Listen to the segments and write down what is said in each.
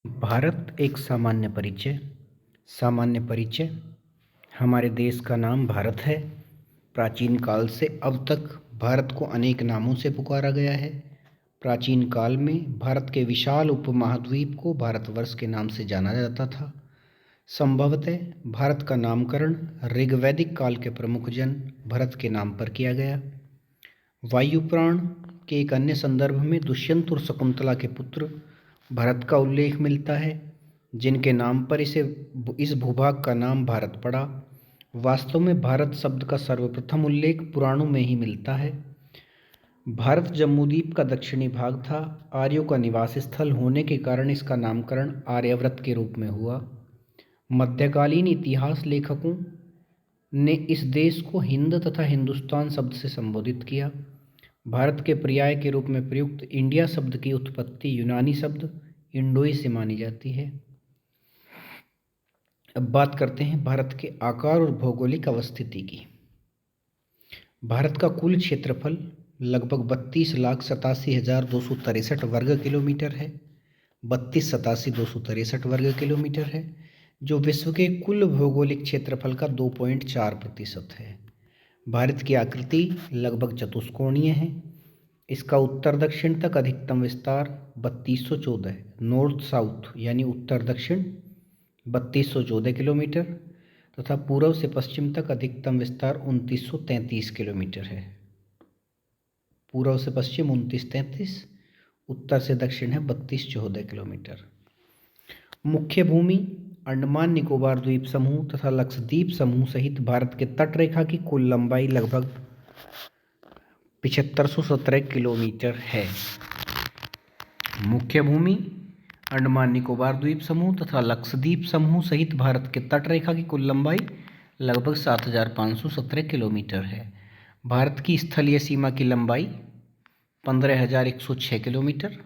भारत एक सामान्य परिचय। सामान्य परिचय। हमारे देश का नाम भारत है। प्राचीन काल से अब तक भारत को अनेक नामों से पुकारा गया है। प्राचीन काल में भारत के विशाल उपमहाद्वीप को भारतवर्ष के नाम से जाना जाता था। संभवतः भारत का नामकरण ऋग्वैदिक काल के प्रमुख जन भरत के नाम पर किया गया। वायुपुराण के एक अन्य संदर्भ में दुष्यंत और शकुंतला के पुत्र भरत का उल्लेख मिलता है, जिनके नाम पर इस भूभाग का नाम भारत पड़ा। वास्तव में भारत शब्द का सर्वप्रथम उल्लेख पुराणों में ही मिलता है। भारत जम्बूद्वीप का दक्षिणी भाग था। आर्यों का निवास स्थल होने के कारण इसका नामकरण आर्यव्रत के रूप में हुआ। मध्यकालीन इतिहास लेखकों ने इस देश को हिंद तथा हिंदुस्तान शब्द से संबोधित किया। भारत के पर्याय के रूप में प्रयुक्त इंडिया शब्द की उत्पत्ति यूनानी शब्द इंडोई से मानी जाती है। अब बात करते हैं भारत के आकार और भौगोलिक अवस्थिति की। भारत का कुल क्षेत्रफल लगभग 32,87,263 वर्ग किलोमीटर है। 32,87,263 वर्ग किलोमीटर है, जो विश्व के कुल भौगोलिक क्षेत्रफल का 2.4% है। भारत की आकृति लगभग चतुष्कोणीय है। इसका उत्तर दक्षिण तक अधिकतम विस्तार 3214 नॉर्थ साउथ यानी उत्तर दक्षिण 3214 किलोमीटर तथा पूर्व से पश्चिम तक अधिकतम विस्तार 2933 किलोमीटर है। पूर्व से पश्चिम 2933, उत्तर से दक्षिण है 3214 किलोमीटर। मुख्य भूमि अंडमान निकोबार द्वीप समूह तथा लक्षद्वीप समूह सहित भारत के तटरेखा की कुल लंबाई लगभग 7517 किलोमीटर है। मुख्य भूमि अंडमान निकोबार द्वीप समूह तथा लक्षद्वीप समूह सहित भारत के तटरेखा की कुल लंबाई लगभग 7517 किलोमीटर है। भारत की स्थलीय सीमा की लंबाई 15,106 किलोमीटर।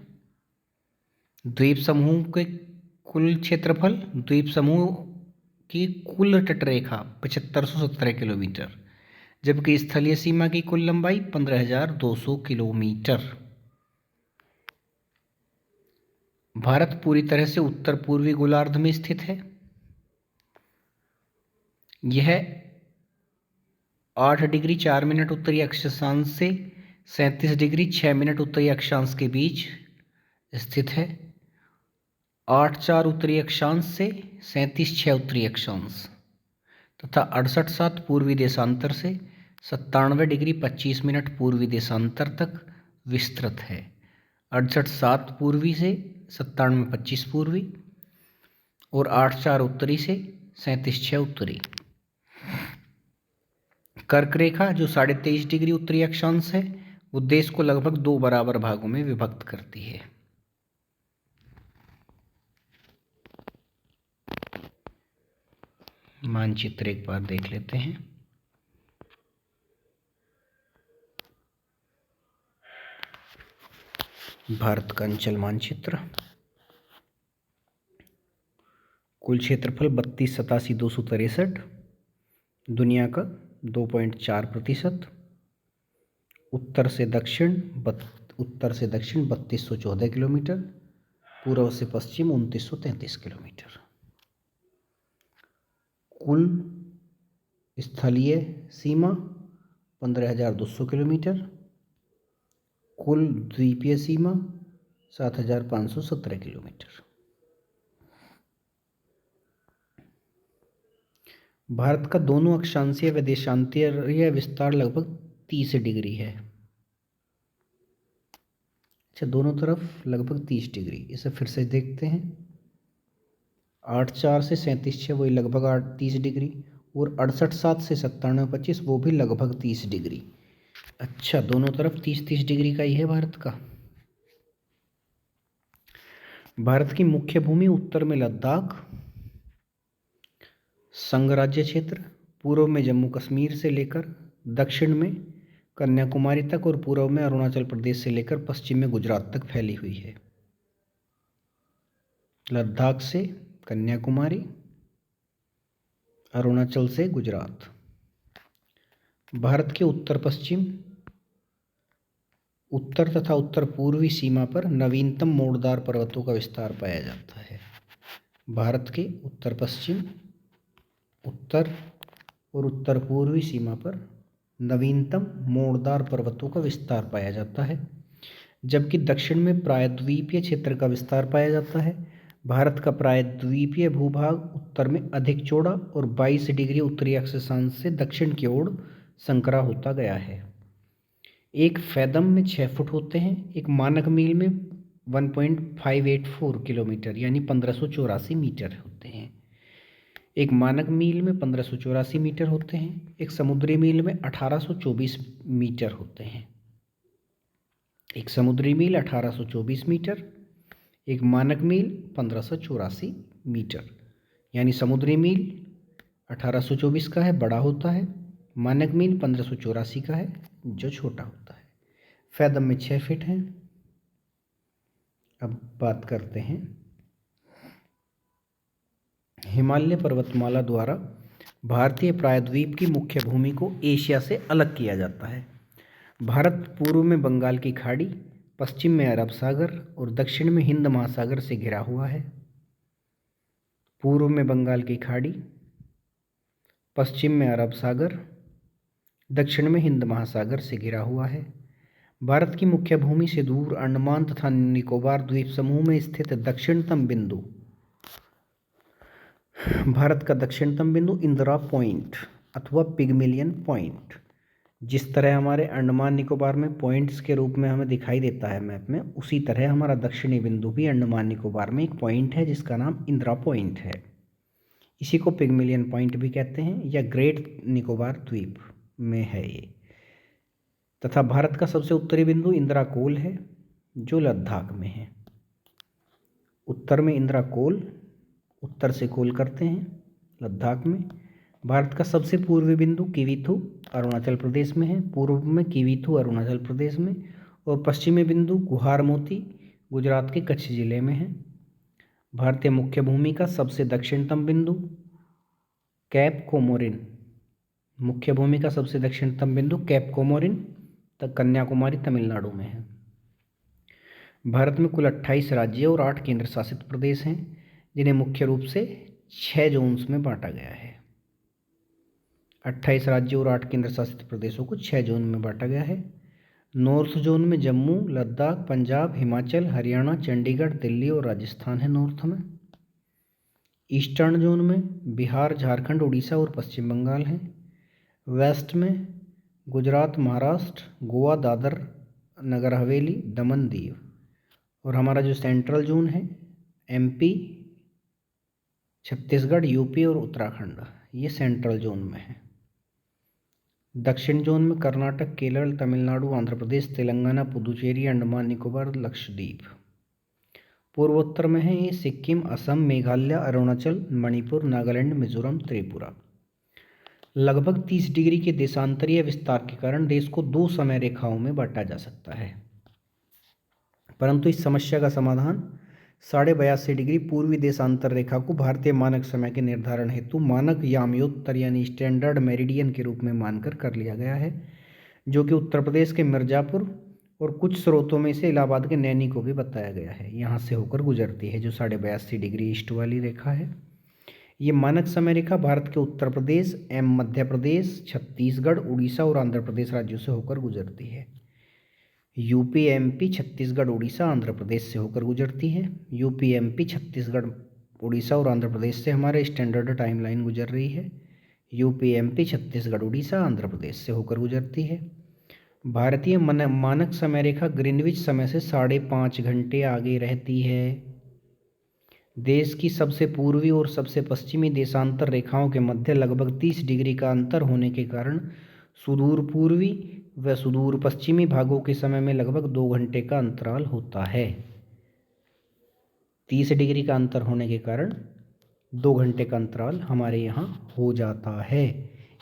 द्वीप समूह के कुल क्षेत्रफल, द्वीप समूह की कुल तटरेखा 7517 किलोमीटर, जबकि स्थलीय सीमा की कुल लंबाई 15,200 किलोमीटर। भारत पूरी तरह से उत्तर पूर्वी गोलार्ध में स्थित है। यह 8 डिग्री 4 मिनट उत्तरी अक्षांश से 37 डिग्री 6 मिनट उत्तरी अक्षांश के बीच स्थित है। 8-4 उत्तरी अक्षांश से 37-6 उत्तरी अक्षांश तथा 68-7 पूर्वी देशांतर से 97 डिग्री 25 मिनट पूर्वी देशांतर तक विस्तृत है। 68-7 पूर्वी से 97-25 पूर्वी और 8-4 उत्तरी से 37-6 उत्तरी। कर्क रेखा जो 23.5 डिग्री उत्तरी अक्षांश है, वो देश को लगभग 2 बराबर भागों में विभक्त करती है। मानचित्र एक बार देख लेते हैं। भारत का अंचल मानचित्र। कुल क्षेत्रफल 32,87,263, दुनिया का 2.4%। उत्तर से दक्षिण 3214 किलोमीटर, पूर्व से पश्चिम 2933 किलोमीटर। कुल स्थलीय सीमा 15,200 किलोमीटर, कुल द्वीपीय सीमा 7,517 किलोमीटर। भारत का दोनों अक्षांशीय व देशांतरीय विस्तार लगभग 30 डिग्री है। अच्छा, दोनों तरफ लगभग 30 डिग्री। इसे फिर से देखते हैं। 8-4 से 37-6 वही लगभग 30 डिग्री और 68-7 से 97-25 वो भी लगभग 30 डिग्री। अच्छा, दोनों तरफ 30-30 डिग्री का ही है भारत का। भारत की मुख्य भूमि उत्तर में लद्दाख संघ राज्य क्षेत्र, पूर्व में जम्मू कश्मीर से लेकर दक्षिण में कन्याकुमारी तक और पूर्व में अरुणाचल प्रदेश से लेकर पश्चिम में गुजरात तक फैली हुई है। लद्दाख से कन्याकुमारी, अरुणाचल से गुजरात। भारत के उत्तर पश्चिम, उत्तर तथा उत्तर पूर्वी सीमा पर नवीनतम मोड़दार पर्वतों का विस्तार पाया जाता है। भारत के उत्तर पश्चिम, उत्तर और उत्तर पूर्वी सीमा पर नवीनतम मोड़दार पर्वतों का विस्तार पाया जाता है, जबकि दक्षिण में प्रायद्वीपीय क्षेत्र का विस्तार पाया जाता है। भारत का प्रायद्वीपीय भूभाग उत्तर में अधिक चौड़ा और 22 डिग्री उत्तरी अक्षांश से दक्षिण की ओर संकरा होता गया है। एक फैदम में 6 फुट होते हैं। एक मानक मील में 1.584 किलोमीटर यानी 1584 मीटर होते हैं। एक मानक मील में 1584 मीटर होते हैं। एक समुद्री मील में 1824 मीटर होते हैं। एक समुद्री मील 1824 मीटर, एक मानक मील 1584 मीटर, यानी समुद्री मील 1824 का है, बड़ा होता है। मानक मील 1584 का है, जो छोटा होता है। फैदम में 6 फीट हैं। अब बात करते हैं हिमालय पर्वतमाला द्वारा भारतीय प्रायद्वीप की मुख्य भूमि को एशिया से अलग किया जाता है। भारत पूर्व में बंगाल की खाड़ी, पश्चिम में अरब सागर और दक्षिण में हिंद महासागर से घिरा हुआ है। पूर्व में बंगाल की खाड़ी, पश्चिम में अरब सागर, दक्षिण में हिंद महासागर से घिरा हुआ है। भारत की मुख्य भूमि से दूर अंडमान तथा निकोबार द्वीप समूह में स्थित दक्षिणतम बिंदु, भारत का दक्षिणतम बिंदु इंदिरा पॉइंट अथवा पिगमिलियन पॉइंट, जिस तरह हमारे अंडमान निकोबार में पॉइंट्स के रूप में हमें दिखाई देता है मैप में, उसी तरह हमारा दक्षिणी बिंदु भी अंडमान निकोबार में एक पॉइंट है जिसका नाम इंदिरा पॉइंट है। इसी को पिगमिलियन पॉइंट भी कहते हैं या ग्रेट निकोबार द्वीप में है ये। तथा भारत का सबसे उत्तरी बिंदु इंदिरा कोल है जो लद्दाख में है। उत्तर में इंदिरा कोल, उत्तर से कोल करते हैं लद्दाख में। भारत का सबसे पूर्वी बिंदु किवीथु अरुणाचल प्रदेश में है, पूर्व में किवीथु अरुणाचल प्रदेश में, और पश्चिमी बिंदु गुहार मोती गुजरात के कच्छ जिले में है। भारतीय मुख्य भूमि का सबसे दक्षिणतम बिंदु कैप कोमोरिन, मुख्य भूमि का सबसे दक्षिणतम बिंदु कैप कोमोरिन तक कन्याकुमारी तमिलनाडु में है। भारत में कुल 28 राज्य और 8 केंद्र शासित प्रदेश हैं, जिन्हें मुख्य रूप से 6 जोन्स में बांटा गया है। 28 राज्यों और 8 केंद्र शासित प्रदेशों को 6 जोन में बांटा गया है। नॉर्थ जोन में जम्मू, लद्दाख, पंजाब, हिमाचल, हरियाणा, चंडीगढ़, दिल्ली और राजस्थान है नॉर्थ में। ईस्टर्न जोन में बिहार, झारखंड, उड़ीसा और पश्चिम बंगाल है। वेस्ट में गुजरात, महाराष्ट्र, गोवा, दादर नगर हवेली, दमन दीव। और हमारा जो सेंट्रल जोन है एमपी, छत्तीसगढ़, यूपी और उत्तराखंड, ये सेंट्रल जोन में है। दक्षिण जोन में कर्नाटक, केरल, तमिलनाडु, आंध्र प्रदेश, तेलंगाना, पुदुचेरी, अंडमान निकोबार, लक्षद्वीप। पूर्वोत्तर में है ये सिक्किम, असम, मेघालय, अरुणाचल, मणिपुर, नागालैंड, मिजोरम, त्रिपुरा। लगभग 30 डिग्री के देशांतरीय विस्तार के कारण देश को 2 समय रेखाओं में बांटा जा सकता है, परंतु इस समस्या का समाधान 82.5 डिग्री पूर्वी देशांतर रेखा को भारतीय मानक समय के निर्धारण हेतु मानक यामयोत्तर यानी स्टैंडर्ड मेरिडियन के रूप में मानकर कर लिया गया है, जो कि उत्तर प्रदेश के मिर्ज़ापुर और कुछ स्रोतों में इसे इलाहाबाद के नैनी को भी बताया गया है, यहाँ से होकर गुजरती है, जो 82.5 डिग्री ईस्ट वाली रेखा है। ये मानक समय रेखा भारत के उत्तर प्रदेश एवं मध्य प्रदेश, छत्तीसगढ़, उड़ीसा और आंध्र प्रदेश राज्यों से होकर गुजरती है। यूपी, एमपी, छत्तीसगढ़, उड़ीसा, आंध्र प्रदेश से होकर गुजरती है। यूपी, एमपी, छत्तीसगढ़, उड़ीसा और आंध्र प्रदेश से हमारे स्टैंडर्ड टाइमलाइन गुजर रही है। यूपी, एमपी, छत्तीसगढ़, उड़ीसा, आंध्र प्रदेश से होकर गुजरती है। भारतीय मानक समय रेखा ग्रीनविच समय से 5.5 घंटे आगे रहती है। देश की सबसे पूर्वी और सबसे पश्चिमी देशांतर रेखाओं के मध्य लगभग 30 डिग्री का अंतर होने के कारण सुदूर पूर्वी व सुदूर पश्चिमी भागों के समय में लगभग 2 घंटे का अंतराल होता है। 30 डिग्री का अंतर होने के कारण 2 घंटे का अंतराल हमारे यहाँ हो जाता है।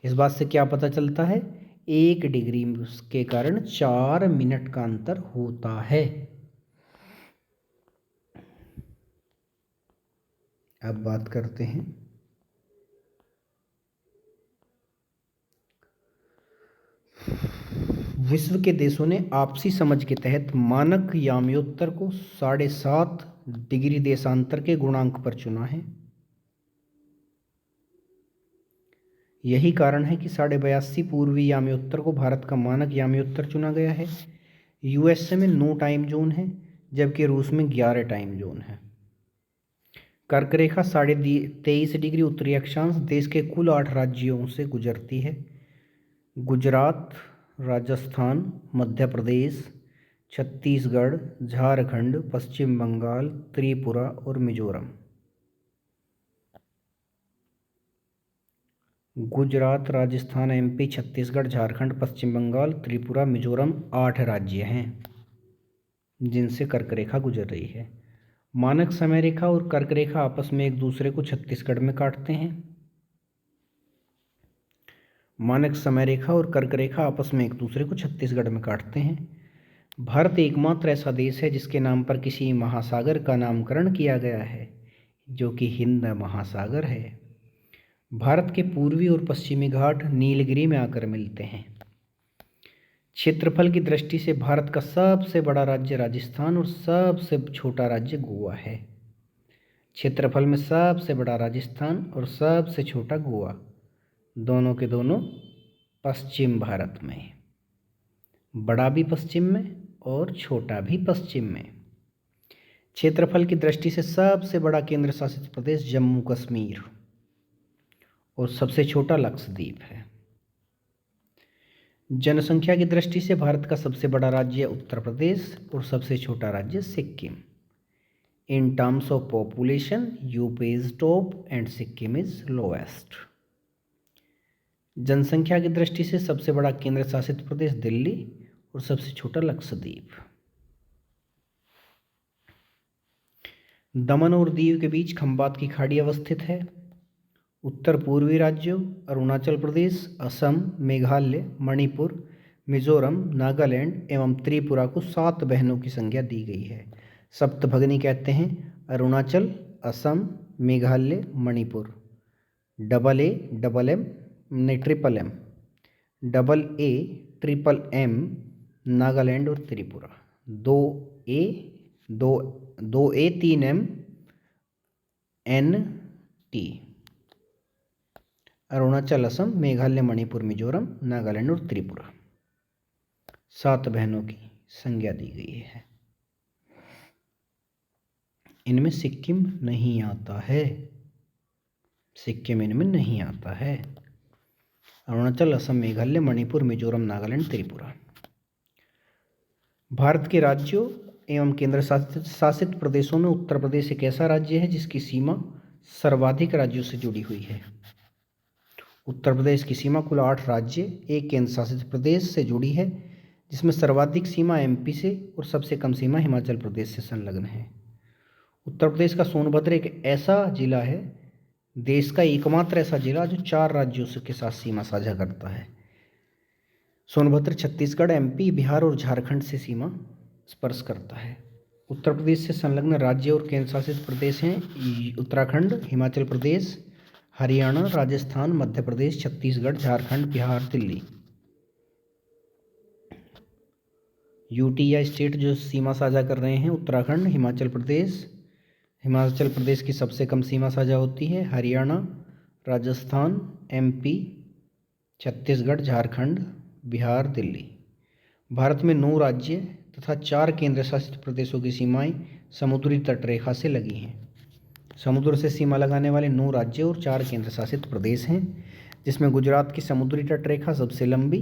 इस बात से क्या पता चलता है? 1 डिग्री के कारण 4 मिनट का अंतर होता है। अब बात करते हैं विश्व के देशों ने आपसी समझ के तहत मानक याम्योत्तर को 7.5 डिग्री देशांतर के गुणांक पर चुना है। यही कारण है कि 82.5 पूर्वी याम्योत्तर को भारत का मानक याम्योत्तर चुना गया है। यूएसए में 9 टाइम जोन है, जबकि रूस में 11 टाइम जोन है। कर्क रेखा 23.5 डिग्री उत्तरी अक्षांश देश के कुल 8 राज्यों से गुजरती है। गुजरात, राजस्थान, मध्य प्रदेश, छत्तीसगढ़, झारखंड, पश्चिम बंगाल, त्रिपुरा और मिजोरम। गुजरात, राजस्थान, एमपी, छत्तीसगढ़, झारखंड, पश्चिम बंगाल, त्रिपुरा, मिजोरम 8 राज्य हैं जिनसे कर्क रेखा गुजर रही है। मानक समय रेखा और कर्क रेखा आपस में एक दूसरे को छत्तीसगढ़ में काटते हैं। मानक समय रेखा और कर्क रेखा आपस में एक दूसरे को छत्तीसगढ़ में काटते हैं। भारत एकमात्र ऐसा देश है जिसके नाम पर किसी महासागर का नामकरण किया गया है, जो कि हिंद महासागर है। भारत के पूर्वी और पश्चिमी घाट नीलगिरी में आकर मिलते हैं। क्षेत्रफल की दृष्टि से भारत का सबसे बड़ा राज्य राजस्थान और सबसे छोटा राज्य गोवा है। क्षेत्रफल में सबसे बड़ा राजस्थान और सबसे छोटा गोवा, दोनों के दोनों पश्चिम भारत में, बड़ा भी पश्चिम में और छोटा भी पश्चिम में। क्षेत्रफल की दृष्टि से सबसे बड़ा केंद्र शासित प्रदेश जम्मू कश्मीर और सबसे छोटा लक्षद्वीप है। जनसंख्या की दृष्टि से भारत का सबसे बड़ा राज्य उत्तर प्रदेश और सबसे छोटा राज्य Sikkim. In terms of population, UP is top and Sikkim is lowest. जनसंख्या की दृष्टि से सबसे बड़ा केंद्र शासित प्रदेश दिल्ली और सबसे छोटा लक्षद्वीप। दमन और दीव के बीच खंबात की खाड़ी अवस्थित है। उत्तर पूर्वी राज्यों अरुणाचल प्रदेश, असम, मेघालय, मणिपुर, मिजोरम, नागालैंड एवं त्रिपुरा को 7 बहनों की संज्ञा दी गई है। सप्तभगिनी कहते हैं Arunachal, Assam, Meghalaya, Manipur. Double A, double M नहीं triple M, double A, triple M, Nagaland और Tripura. 2 A, 2 A 3 M, N T. Arunachal, Assam, Meghalaya, Manipur, Mizoram, Nagaland और त्रिपुरा 7 बहनों की संज्ञा दी गई है। इनमें सिक्किम नहीं आता है। सिक्किम इनमें नहीं आता है। अरुणाचल, असम, मेघालय, मणिपुर, मिजोरम, नागालैंड, त्रिपुरा। भारत के राज्यों एवं केंद्र शासित प्रदेशों में उत्तर प्रदेश एक ऐसा राज्य है जिसकी सीमा सर्वाधिक राज्यों से जुड़ी हुई है। उत्तर प्रदेश की सीमा कुल 8 राज्य, एक केंद्र शासित प्रदेश से जुड़ी है, जिसमें सर्वाधिक सीमा एमपी से और सबसे कम सीमा हिमाचल प्रदेश से संलग्न है। उत्तर प्रदेश का सोनभद्र एक ऐसा जिला है, देश का एकमात्र ऐसा जिला जो 4 राज्यों के साथ सीमा साझा करता है। सोनभद्र छत्तीसगढ़, एमपी, बिहार और झारखंड से सीमा स्पर्श करता है। उत्तर प्रदेश से संलग्न राज्य और केंद्र शासित प्रदेश हैं उत्तराखंड, हिमाचल प्रदेश, हरियाणा, राजस्थान, मध्य प्रदेश, छत्तीसगढ़, झारखंड, बिहार, दिल्ली। यूटी या स्टेट जो सीमा साझा कर रहे हैं उत्तराखंड, हिमाचल प्रदेश। हिमाचल प्रदेश की सबसे कम सीमा साझा होती है हरियाणा, राजस्थान, एमपी, छत्तीसगढ़, झारखंड, बिहार, दिल्ली। भारत में 9 राज्य तथा 4 केंद्र शासित प्रदेशों की सीमाएं समुद्री तटरेखा से लगी हैं। समुद्र से सीमा लगाने वाले 9 राज्य और 4 केंद्र शासित प्रदेश हैं, जिसमें गुजरात की समुद्री तटरेखा सबसे लंबी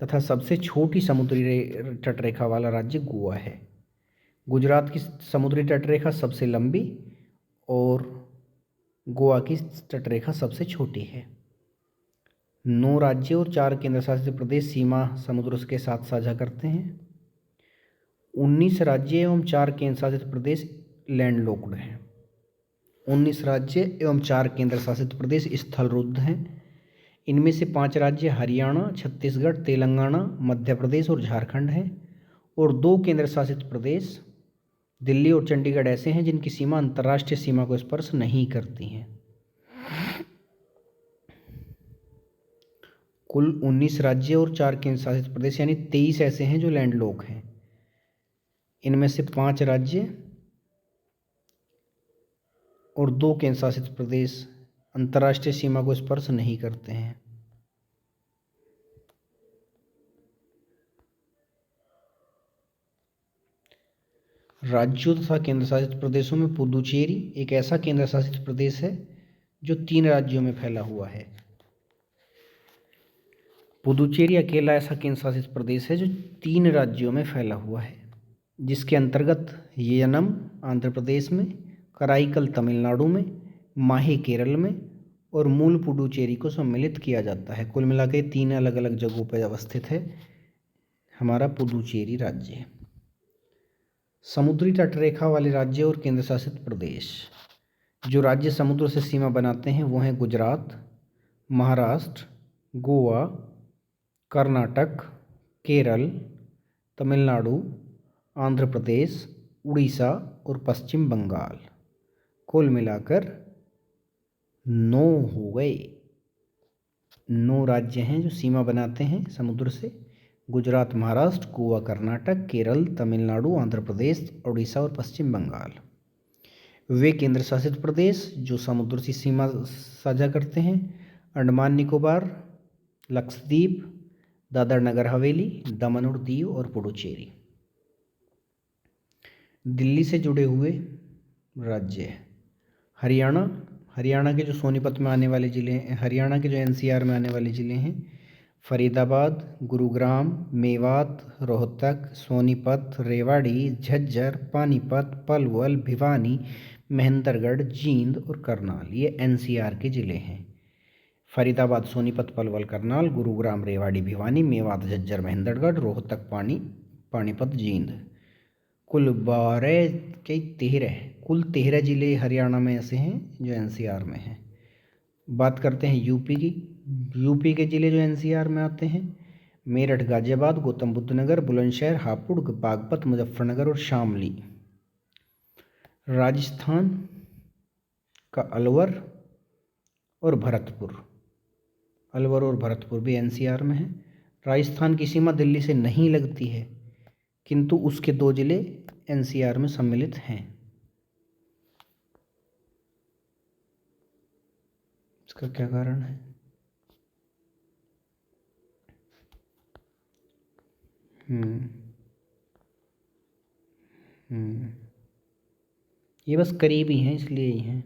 तथा सबसे छोटी समुद्री तटरेखा वाला राज्य गोवा है। गुजरात की समुद्री तटरेखा सबसे लंबी और गोवा की तटरेखा सबसे छोटी है। 9 राज्य और 4 केंद्र शासित प्रदेश सीमा समुद्र के साथ साझा करते हैं। 19 राज्य एवं 4 केंद्र शासित प्रदेश लैंडलॉक्ड हैं। 19 राज्य एवं 4 केंद्र शासित प्रदेश स्थलरुद्ध हैं। इनमें से 5 राज्य हरियाणा, छत्तीसगढ़, तेलंगाना, मध्य प्रदेश और झारखंड हैं और 2 केंद्र शासित प्रदेश दिल्ली और चंडीगढ़ ऐसे हैं जिनकी सीमा अंतर्राष्ट्रीय सीमा को स्पर्श नहीं करती हैं। कुल 19 राज्य और 4 केंद्र शासित प्रदेश, यानी 23 ऐसे हैं जो लैंडलॉक हैं। इनमें से 5 राज्य और 2 केंद्र शासित प्रदेश अंतर्राष्ट्रीय सीमा को स्पर्श नहीं करते हैं। राज्यों तथा केंद्र शासित प्रदेशों में पुदुचेरी एक ऐसा केंद्र शासित प्रदेश है जो 3 राज्यों में फैला हुआ है। पुदुचेरी अकेला ऐसा केंद्र शासित प्रदेश है जो 3 राज्यों में फैला हुआ है, जिसके अंतर्गत येनम आंध्र प्रदेश में, कराईकल तमिलनाडु में, माहे केरल में और मूल पुडुचेरी को सम्मिलित किया जाता है। कुल मिला के 3 अलग अलग जगहों पर अवस्थित है हमारा पुदुचेरी राज्य। समुद्री तटरेखा वाले राज्य और केंद्र शासित प्रदेश, जो राज्य समुद्र से सीमा बनाते हैं वो हैं गुजरात, महाराष्ट्र, गोवा, कर्नाटक, केरल, तमिलनाडु, आंध्र प्रदेश, उड़ीसा और पश्चिम बंगाल। कुल मिलाकर 9 हो गए। 9 राज्य हैं जो सीमा बनाते हैं समुद्र से। गुजरात, महाराष्ट्र, गोवा, कर्नाटक, केरल, तमिलनाडु, आंध्र प्रदेश, उड़ीसा और पश्चिम बंगाल। वे केंद्र शासित प्रदेश जो समुद्र से सीमा साझा करते हैं: अंडमान निकोबार, लक्षद्वीप, दादर नगर हवेली, दमन और दीव और पुडुचेरी। दिल्ली से जुड़े हुए राज्य: हरियाणा, हरियाणा के जो सोनीपत में आने वाले ज़िले हैं, हरियाणा के जो एनसीआर में आने वाले ज़िले हैं: फरीदाबाद, गुरुग्राम, मेवात, रोहतक, सोनीपत, रेवाड़ी, झज्जर, पानीपत, पलवल, भिवानी, महेंद्रगढ़, जींद और करनाल। ये एनसीआर के ज़िले हैं। फरीदाबाद, सोनीपत, पलवल, करनाल, गुरुग्राम, रेवाड़ी, भिवानी, मेवात, झज्जर, महेंद्रगढ़, रोहतक, पानीपत, जींद। कुल 12 के 13 कुल 13 ज़िले हरियाणा में ऐसे हैं जो एनसीआर में हैं। बात करते हैं यूपी की। यूपी के ज़िले जो एनसीआर में आते हैं: मेरठ, गाजियाबाद, गौतम बुद्ध नगर, बुलंदशहर, हापुड़, बागपत, मुजफ्फरनगर और शामली। राजस्थान का अलवर और भरतपुर, अलवर और भरतपुर भी एनसीआर में है। राजस्थान की सीमा दिल्ली से नहीं लगती है, किंतु उसके 2 ज़िले एनसीआर में सम्मिलित हैं। इसका क्या कारण है? ये बस करीबी हैं इसलिए ही हैं।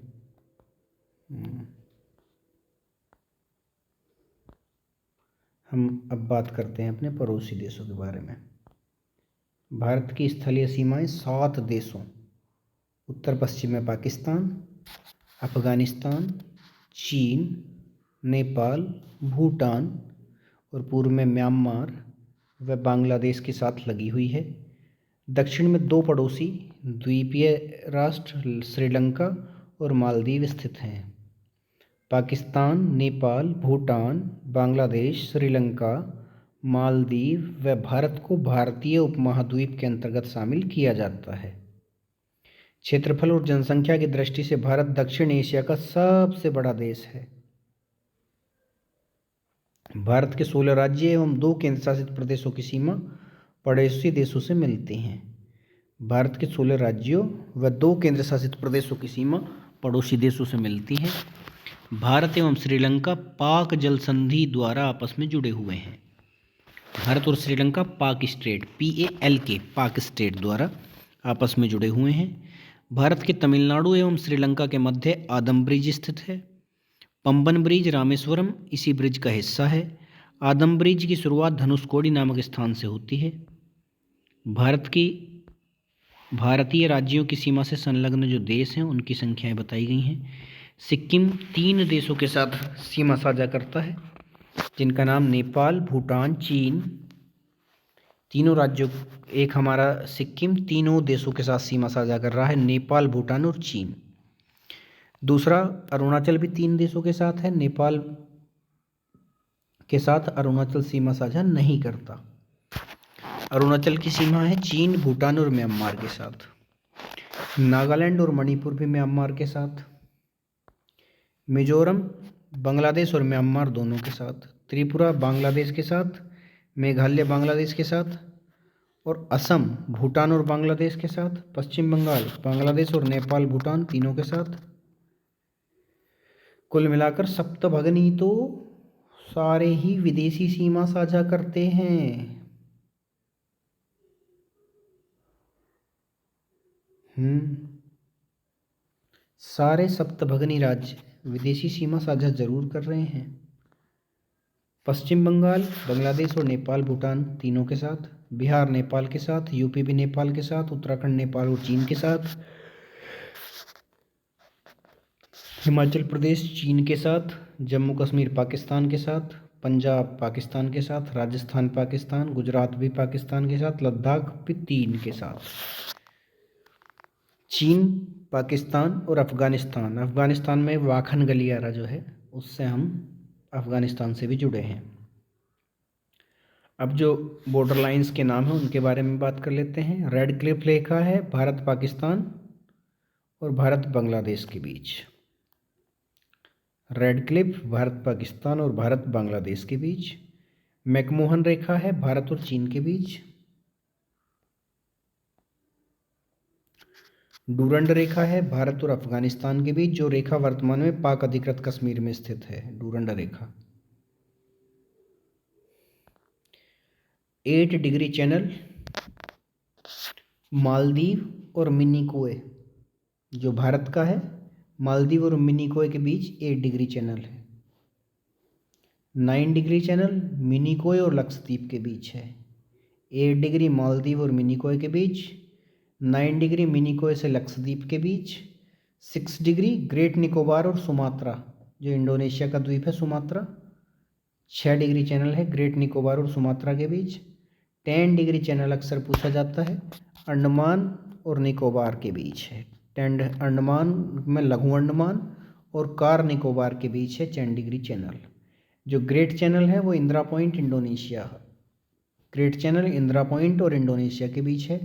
हम अब बात करते हैं अपने पड़ोसी देशों के बारे में। भारत की स्थलीय सीमाएं 7 देशों: उत्तर पश्चिम में पाकिस्तान, अफगानिस्तान, चीन, नेपाल, भूटान और पूर्व में म्यांमार व बांग्लादेश के साथ लगी हुई है। दक्षिण में 2 पड़ोसी द्वीपीय राष्ट्र श्रीलंका और मालदीव स्थित हैं। पाकिस्तान, नेपाल, भूटान, बांग्लादेश, श्रीलंका, मालदीव व भारत को भारतीय उपमहाद्वीप के अंतर्गत शामिल किया जाता है। क्षेत्रफल और जनसंख्या की दृष्टि से भारत दक्षिण एशिया का सबसे बड़ा देश है। भारत के 16 राज्य एवं 2 केंद्र शासित प्रदेशों की सीमा पड़ोसी देशों से मिलती हैं। भारत के 16 राज्यों व 2 केंद्र शासित प्रदेशों की सीमा पड़ोसी देशों से मिलती हैं। भारत एवं श्रीलंका पाक जल संधि द्वारा आपस में जुड़े हुए हैं। भारत और श्रीलंका पाक स्टेट PALK पाक स्टेट द्वारा आपस में जुड़े हुए हैं। भारत के तमिलनाडु एवं श्रीलंका के मध्य आदम ब्रिज स्थित है। पंबन ब्रिज रामेश्वरम इसी ब्रिज का हिस्सा है। आदम ब्रिज की शुरुआत धनुषकोडी नामक स्थान से होती है। भारतीय राज्यों की सीमा से संलग्न जो देश हैं उनकी संख्याएं बताई गई हैं। सिक्किम 3 देशों के साथ सीमा साझा करता है, जिनका नाम नेपाल, भूटान, चीन। तीनों राज्यों, एक हमारा सिक्किम 3 देशों के साथ सीमा साझा कर रहा है: नेपाल, भूटान और चीन। दूसरा अरुणाचल भी 3 देशों के साथ है। नेपाल के साथ अरुणाचल सीमा साझा नहीं करता। अरुणाचल की सीमा है चीन, भूटान और म्यांमार के साथ। नागालैंड और मणिपुर भी म्यांमार के साथ। मिजोरम बांग्लादेश और म्यांमार दोनों के साथ। त्रिपुरा बांग्लादेश के साथ, मेघालय बांग्लादेश के साथ, और असम भूटान और बांग्लादेश के साथ, पश्चिम बंगाल बांग्लादेश और नेपाल भूटान तीनों के साथ। कुल मिलाकर सप्तभगनी तो सारे ही विदेशी सीमा साझा करते हैं। सारे सप्तभगनी राज्य विदेशी सीमा साझा जरूर कर रहे हैं। पश्चिम बंगाल बांग्लादेश और नेपाल भूटान तीनों के साथ, बिहार नेपाल के साथ, यूपी भी नेपाल के साथ, उत्तराखंड नेपाल और चीन के साथ, हिमाचल प्रदेश चीन के साथ, जम्मू कश्मीर पाकिस्तान के साथ, पंजाब पाकिस्तान के साथ, राजस्थान पाकिस्तान, गुजरात भी पाकिस्तान के साथ, लद्दाख भी चीन के साथ। चीन, पाकिस्तान और अफ़गानिस्तान। अफ़गानिस्तान में वाखन गलियारा जो है उससे हम अफ़गानिस्तान से भी जुड़े हैं। अब जो बॉर्डर लाइंस के नाम हैं उनके बारे में बात कर लेते हैं। रेड क्लिफ रेखा है भारत पाकिस्तान और भारत बांग्लादेश के बीच। रेड क्लिफ भारत पाकिस्तान और भारत बांग्लादेश के बीच। मैकमोहन रेखा है भारत और चीन के बीच। डूरंड रेखा है भारत और अफगानिस्तान के बीच, जो रेखा वर्तमान में पाक अधिकृत कश्मीर में स्थित है, डूरंड रेखा। 8 डिग्री चैनल मालदीव और मिनिकोय, जो भारत का है, मालदीव और मिनिकोय के बीच 8 डिग्री चैनल है। 9 डिग्री चैनल मिनिकोय और लक्षद्वीप के बीच है। 8 डिग्री मालदीव और मिनिकोय के बीच, 9 डिग्री मिनिकोय से लक्षद्वीप के बीच, 6 डिग्री ग्रेट निकोबार और सुमात्रा, जो इंडोनेशिया का द्वीप है सुमात्रा, 6 डिग्री चैनल है ग्रेट निकोबार और सुमात्रा के बीच। 10 डिग्री चैनल अक्सर पूछा जाता है अंडमान और निकोबार के बीच है। 10 अंडमान में लघु अंडमान और कार निकोबार के बीच है 10 डिग्री चैनल। जो ग्रेट चैनल है वो Indira point Indonesia, great channel Indira point और इंडोनेशिया के बीच है।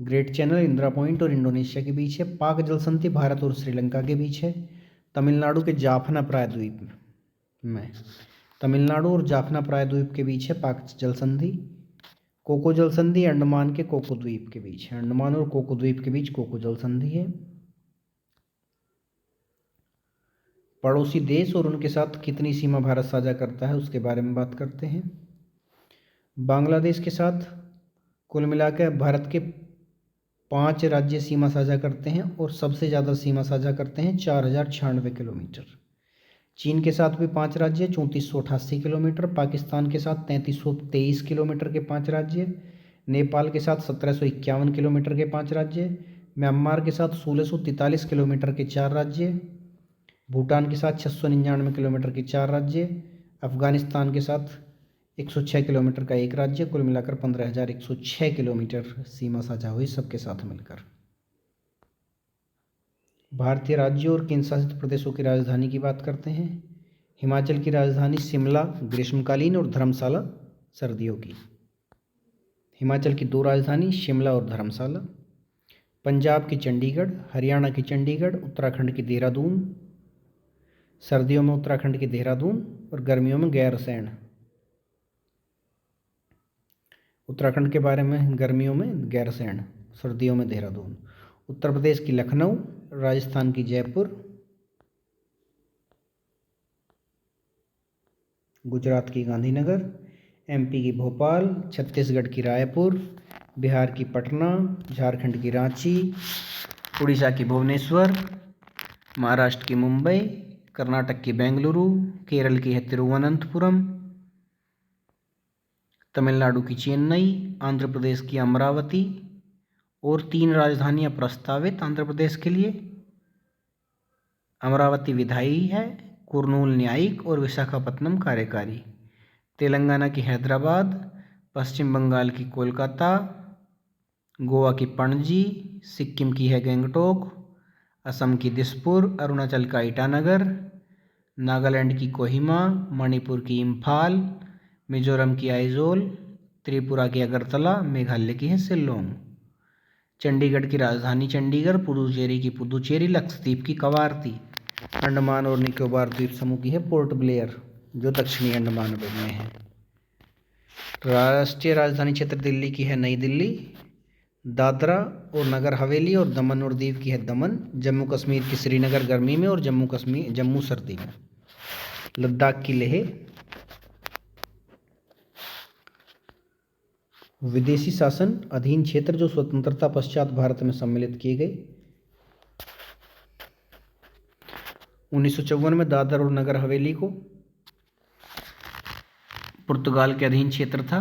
ग्रेट चैनल इंदिरा पॉइंट और इंडोनेशिया के बीच है। पाक जलसंधि भारत और श्रीलंका के बीच है। तमिलनाडु के जाफना प्रायद्वीप में, तमिलनाडु और जाफना प्रायद्वीप के बीच है पाक जलसंधि। कोको जलसंधि अंडमान के कोको द्वीप के बीच है, अंडमान और कोको द्वीप के बीच कोको जलसंधि है। पड़ोसी देश और उनके साथ कितनी सीमा भारत साझा करता है उसके बारे में बात करते हैं। बांग्लादेश के साथ कुल मिलाकर भारत के 5 राज्य सीमा साझा करते हैं और सबसे ज़्यादा सीमा साझा करते हैं 4096 किलोमीटर। चीन के साथ भी 5 राज्य 3488 किलोमीटर। पाकिस्तान के साथ 3323 किलोमीटर के 5 राज्य। नेपाल के साथ 1751 किलोमीटर के 5 राज्य। म्यांमार के साथ 1643 किलोमीटर के 4 राज्य। भूटान के साथ 699 किलोमीटर के 4 राज्य। अफगानिस्तान के साथ 106 किलोमीटर का 1 राज्य। कुल मिलाकर 15,106 किलोमीटर सीमा साझा हुई सबके साथ मिलकर। भारतीय राज्यों और केंद्र शासित प्रदेशों की राजधानी की बात करते हैं। हिमाचल की राजधानी शिमला ग्रीष्मकालीन और धर्मशाला सर्दियों की। हिमाचल की 2 राजधानी शिमला और धर्मशाला। पंजाब की चंडीगढ़, हरियाणा की चंडीगढ़, उत्तराखंड की देहरादून, सर्दियों में उत्तराखंड की देहरादून और गर्मियों में गैरसैंण। उत्तराखंड के बारे में गर्मियों में गैरसैंण, सर्दियों में देहरादून। उत्तर प्रदेश की लखनऊ, राजस्थान की जयपुर, गुजरात की गांधीनगर, एमपी की भोपाल, छत्तीसगढ़ की रायपुर, बिहार की पटना, झारखंड की रांची, उड़ीसा की भुवनेश्वर, महाराष्ट्र की मुंबई, कर्नाटक की बेंगलुरु, केरल की है तिरुवनंतपुरम, तमिलनाडु की चेन्नई, आंध्र प्रदेश की अमरावती और 3 राजधानियां प्रस्तावित आंध्र प्रदेश के लिए। अमरावती विधायी है, कुर्नूल न्यायिक और विशाखापत्तनम कार्यकारी। तेलंगाना की हैदराबाद, पश्चिम बंगाल की कोलकाता, गोवा की पणजी, सिक्किम की है गंगटोक, असम की दिसपुर, अरुणाचल का ईटानगर, नागालैंड की कोहिमा, मणिपुर की इम्फाल, मिजोरम की आइजोल, त्रिपुरा की अगरतला, मेघालय की है शिल्लोंग। चंडीगढ़ की राजधानी चंडीगढ़, पुडुचेरी की पुदुचेरी, लक्षद्वीप की कवारती, अंडमान और निकोबार द्वीप समूह की है पोर्ट ब्लेयर। जो दक्षिणी अंडमान में है। राष्ट्रीय राजधानी क्षेत्र दिल्ली की है नई दिल्ली। दादरा और नगर हवेली और दमन और दीव की है दमन। जम्मू कश्मीर की श्रीनगर गर्मी में और जम्मू सर्दी में। लद्दाख की लेह। विदेशी शासन अधीन क्षेत्र जो स्वतंत्रता पश्चात भारत में सम्मिलित किए गए। 1954 में दादर और नगर हवेली को पुर्तगाल के अधीन क्षेत्र था।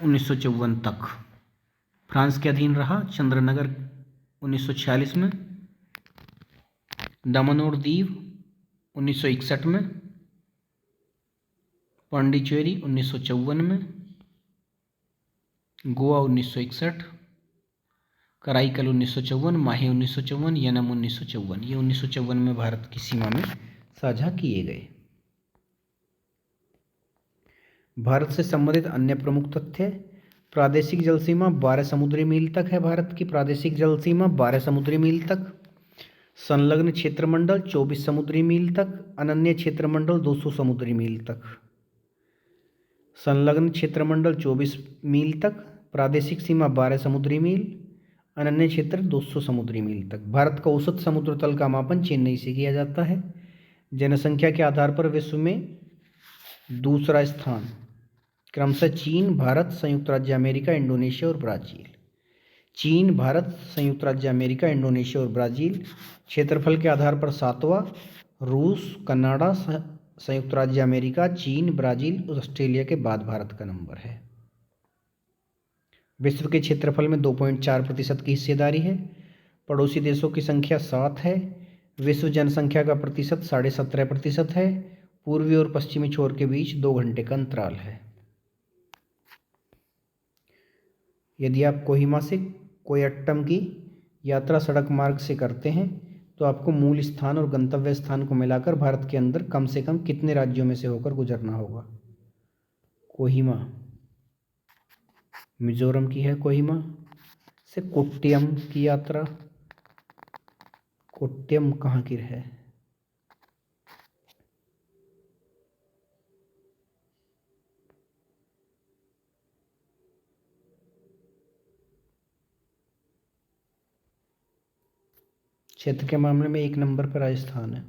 1954 तक फ्रांस के अधीन रहा। चंद्रनगर 1946 में। दमन और दीव 1961 में। पांडिचेरी 1954 में। गोवा 1961। कराईकल 1954। माहे 1954। यनम 1954। ये 1954 में भारत की सीमा में साझा किए गए। भारत से संबंधित अन्य प्रमुख तथ्य। प्रादेशिक जल सीमा 12 समुद्री मील तक है। भारत की प्रादेशिक जल सीमा 12 समुद्री मील तक। संलग्न क्षेत्रमंडल 24 समुद्री मील तक। अनन्य क्षेत्रमंडल 200 समुद्री मील तक। संलग्न क्षेत्रमंडल 24 मील तक। प्रादेशिक सीमा 12 समुद्री मील। अनन्य क्षेत्र 200 समुद्री मील तक। भारत का औसत समुद्र तल का मापन चेन्नई से किया जाता है। जनसंख्या के आधार पर विश्व में दूसरा स्थान क्रमशः चीन, भारत, संयुक्त राज्य अमेरिका, इंडोनेशिया और ब्राज़ील। चीन, भारत, संयुक्त राज्य अमेरिका, इंडोनेशिया और ब्राज़ील। क्षेत्रफल के आधार पर सातवां रूस, कनाडा, संयुक्त राज्य अमेरिका, चीन, ब्राज़ील और ऑस्ट्रेलिया के बाद भारत का नंबर है। विश्व के क्षेत्रफल में 2.4% की हिस्सेदारी है। पड़ोसी देशों की संख्या 7 है। विश्व जनसंख्या का प्रतिशत 17.5% है। पूर्वी और पश्चिमी छोर के बीच 2 घंटे का अंतराल है। यदि आप कोहिमा से कोयट्टम की यात्रा सड़क मार्ग से करते हैं तो आपको मूल स्थान और गंतव्य स्थान को मिलाकर भारत के अंदर कम से कम कितने राज्यों में से होकर गुजरना होगा? कोहिमा मिजोरम की है। कोहिमा से कोट्टयम की यात्रा। कोट्टयम कहाँ की है? क्षेत्र के मामले में 1 नंबर पर राजस्थान है।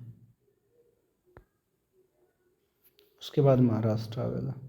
उसके बाद महाराष्ट्र आवेगा।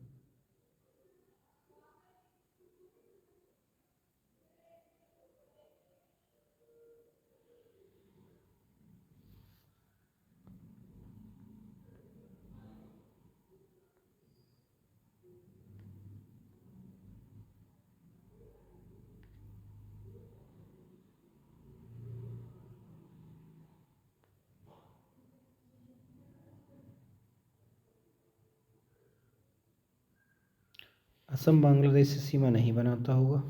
असम बांग्लादेश से सीमा नहीं बनाता होगा।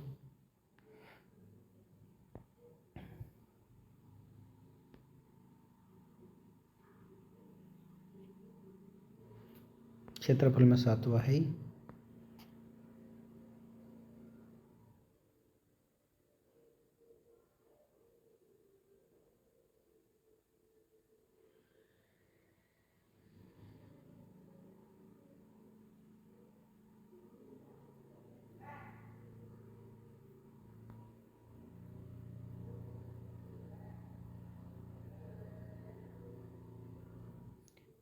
क्षेत्रफल में 7वां है ही।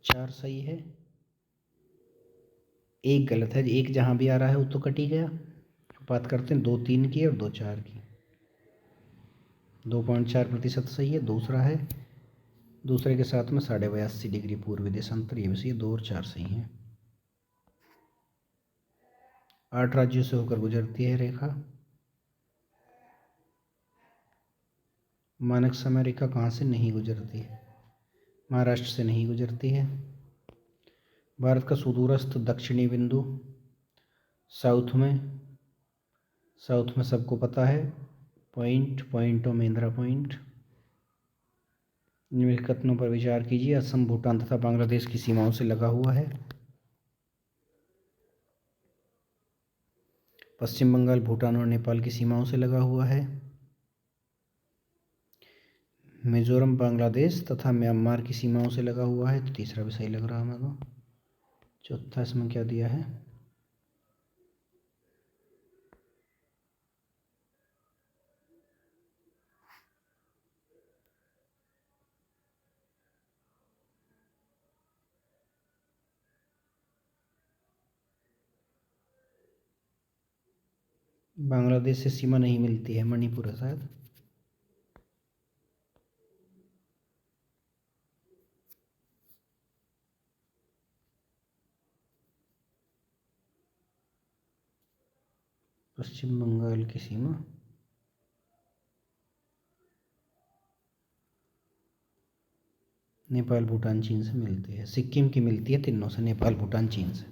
चार सही है। एक गलत है। एक जहाँ भी आ रहा है वो तो कट ही गया। बात करते हैं 2 3 की और 2 4 की। 2.4% सही है। दूसरा है, दूसरे के साथ में 82.5 डिग्री पूर्वी देशांतर, ये भी सही है। 2 और 4 सही हैं। 8 राज्यों से होकर गुजरती है रेखा। मानक समय रेखा कहाँ से नहीं गुजरती है? महाराष्ट्र से नहीं गुजरती है। भारत का सुदूरस्थ दक्षिणी बिंदु साउथ में सबको पता है। Point of Mendra point. निम्नलिखित कथनों पर विचार कीजिए। असम भूटान तथा बांग्लादेश की सीमाओं से लगा हुआ है। पश्चिम बंगाल भूटान और नेपाल की सीमाओं से लगा हुआ है। मिजोरम बांग्लादेश तथा म्यांमार की सीमाओं से लगा हुआ है, तो तीसरा भी सही लग रहा है मेरे को। चौथा इसमें क्या दिया है? बांग्लादेश से सीमा नहीं मिलती है, मणिपुर है शायद। पश्चिम बंगाल की सीमा नेपाल भूटान चीन से मिलती है। सिक्किम की मिलती है तीनों से, नेपाल भूटान चीन से।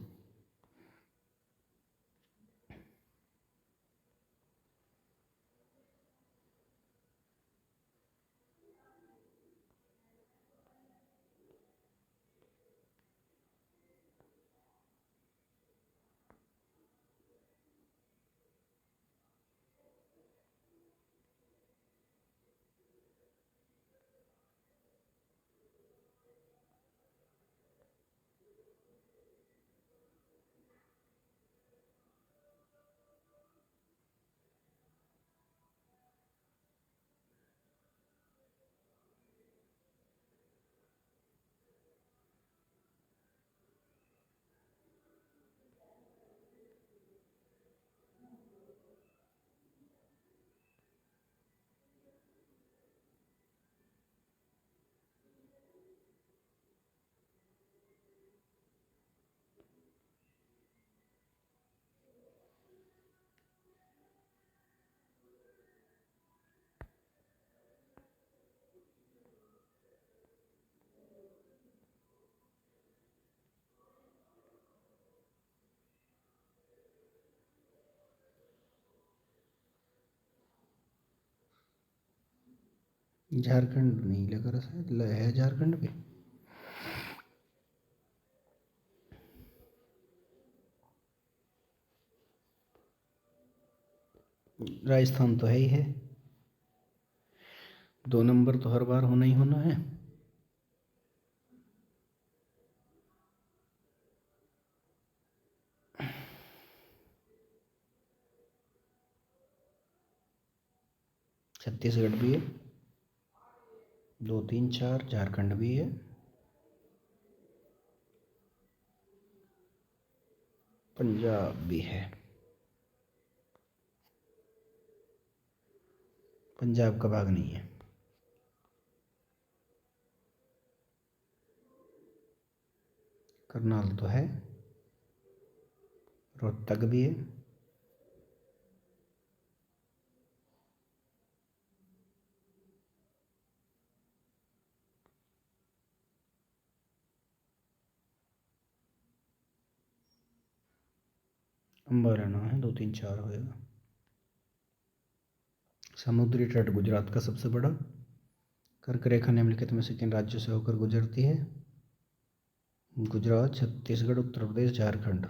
झारखंड नहीं लग रहा, शायद है झारखंड भी। राजस्थान तो है ही है। 2 नंबर तो हर बार होना ही होना है। छत्तीसगढ़ भी है, 2 3 4। झारखंड भी है, पंजाब भी है। पंजाब का भाग नहीं है। करनाल तो है, रोहतक भी है, अंबाला ना है। 2 3 4 होएगा। समुद्री तट गुजरात का सबसे बड़ा। कर्क रेखा निम्नलिखित में से किन राज्यों से होकर गुजरती है? गुजरात, छत्तीसगढ़, उत्तर प्रदेश, झारखंड।